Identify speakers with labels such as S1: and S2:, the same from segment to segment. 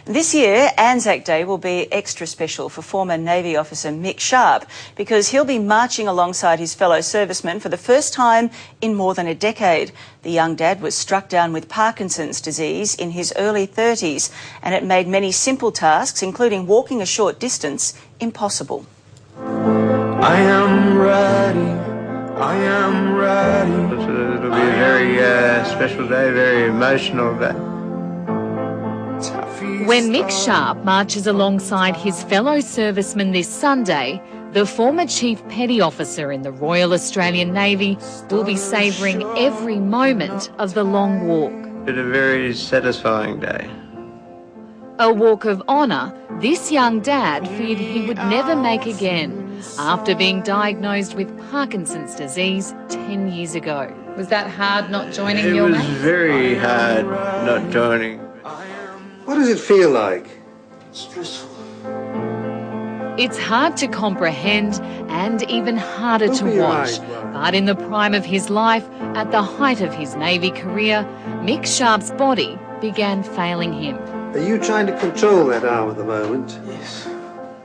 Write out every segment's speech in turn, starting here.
S1: This year, Anzac Day will be extra special for former Navy officer Mick Sharp because he'll be marching alongside his fellow servicemen for the first time in more than a decade. The young dad was struck down with Parkinson's disease in his early 30s, and it made many simple tasks, including walking a short distance, impossible.
S2: I am ready. I am ready. It'll be a very special day, very emotional day.
S3: When Mick Sharp marches alongside his fellow servicemen this Sunday, the former Chief Petty Officer in the Royal Australian Navy will be savouring every moment of the long walk.
S2: It's a very satisfying day.
S3: A walk of honour this young dad feared he would never make again after being diagnosed with Parkinson's disease 10 years ago. Was that hard not joining your mates?
S2: It was very hard not joining.
S4: What does it feel like?
S2: Stressful.
S3: It's hard to comprehend and even harder to watch. But in the prime of his life, at the height of his Navy career, Mick Sharp's body began failing him.
S4: Are you trying to control that arm at the moment?
S2: Yes.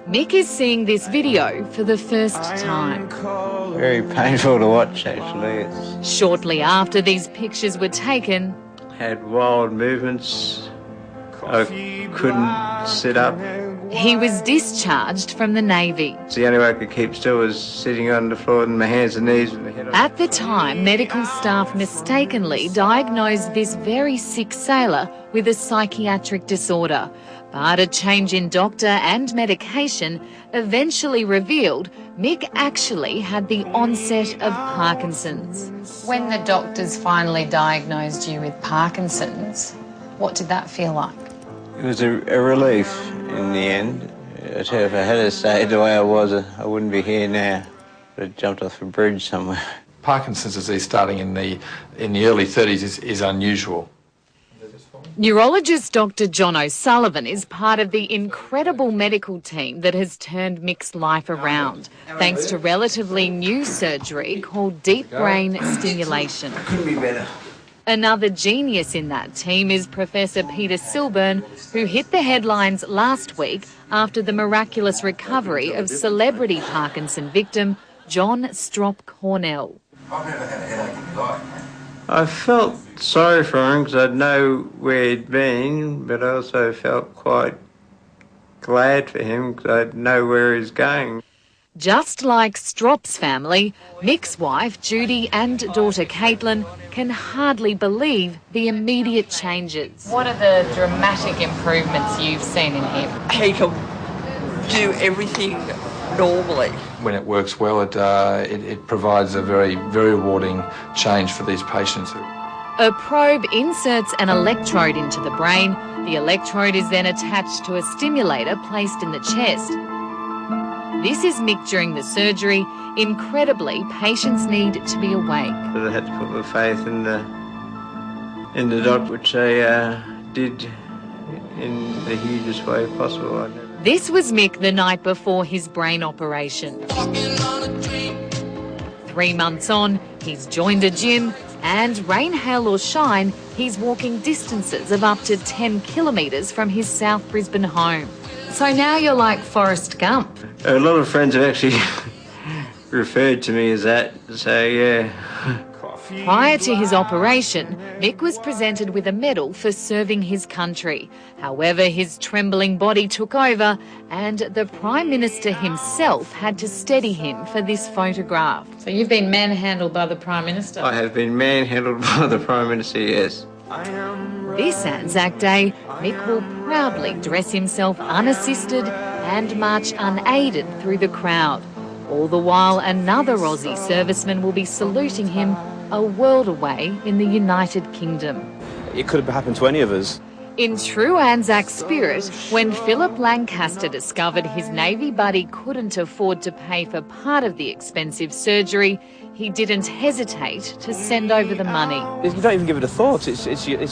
S3: Mick is seeing this video for the first time.
S2: Very painful to watch, actually.
S3: Shortly after these pictures were taken,
S2: Had wild movements. I couldn't sit up.
S3: he was discharged from the Navy.
S2: The only way I could keep still was sitting on the floor on my hands and knees with my head on.
S3: At the time, medical staff mistakenly diagnosed this very sick sailor with a psychiatric disorder. But a change in doctor and medication eventually revealed Mick actually had the onset of Parkinson's. When the doctors finally diagnosed you with Parkinson's, what did that feel like?
S2: It was a relief in the end. I tell you, if I had stayed the way I was, I wouldn't be here now. I'd have jumped off a bridge somewhere.
S5: Parkinson's disease starting in the early 30s is unusual.
S3: Neurologist Dr. John O'Sullivan is part of the incredible medical team that has turned Mick's life around, thanks to relatively new surgery called Deep Brain Stimulation.
S2: Couldn't be better.
S3: Another genius in that team is Professor Peter Silburn, who hit the headlines last week after the miraculous recovery of celebrity Parkinson victim John Strop Cornell.
S6: I've never had a headache in my life.
S2: I felt sorry for him because I'd know where he'd been, but I also felt quite glad for him because I'd know where he's going.
S3: Just like Strop's family, Mick's wife Judy and daughter Caitlin can hardly believe the immediate changes. What are the dramatic improvements you've seen in him?
S7: He can do everything normally.
S5: When it works well, it provides a very, very rewarding change for these patients.
S3: A probe inserts an electrode into the brain. The electrode is then attached to a stimulator placed in the chest. This is Mick during the surgery. Incredibly, patients need to be awake.
S2: But I had to put my faith in the doctor, which I did in the hugest way possible.
S3: This was Mick the night before his brain operation. 3 months on, he's joined a gym, and rain, hail or shine, he's walking distances of up to 10 kilometres from his South Brisbane home. So now you're like Forrest Gump.
S2: A lot of friends have actually referred to me as that, so yeah.
S3: Prior to his operation, Mick was presented with a medal for serving his country. However, his trembling body took over and the Prime Minister himself had to steady him for this photograph. So you've been manhandled by the Prime Minister?
S2: I have been manhandled by the Prime Minister, yes.
S3: This Anzac Day, Mick will proudly dress himself unassisted and march unaided through the crowd. All the while, another Aussie serviceman will be saluting him a world away in the United Kingdom.
S8: It could have happened to any of us.
S3: In true Anzac spirit, when Philip Lancaster discovered his Navy buddy couldn't afford to pay for part of the expensive surgery, he didn't hesitate to send over the money.
S8: You don't even give it a thought. It's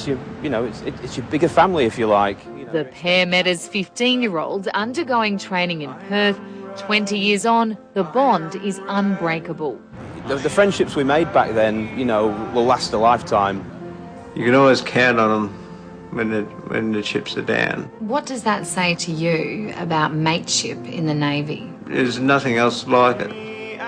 S8: your bigger family, if you like.
S3: The pair met as 15-year-olds undergoing training in Perth. 20 years on, the bond is unbreakable.
S8: The friendships we made back then, will last a lifetime.
S2: You can always count on them. when the chips are down.
S3: What does that say to you about mateship in the Navy?
S2: There's nothing else like it.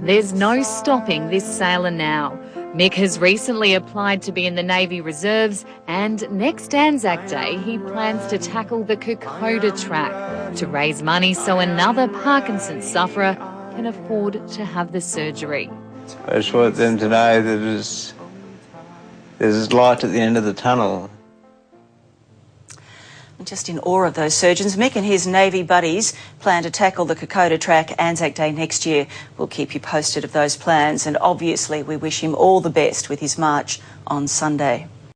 S3: There's no stopping this sailor now. Mick has recently applied to be in the Navy Reserves, and next Anzac Day he plans to tackle the Kokoda track to raise money so another Parkinson's sufferer can afford to have the surgery.
S2: I just want them to know that there's light at the end of the tunnel.
S1: Just in awe of those surgeons. Mick and his Navy buddies plan to tackle the Kokoda track Anzac Day next year. We'll keep you posted of those plans, and obviously we wish him all the best with his march on Sunday.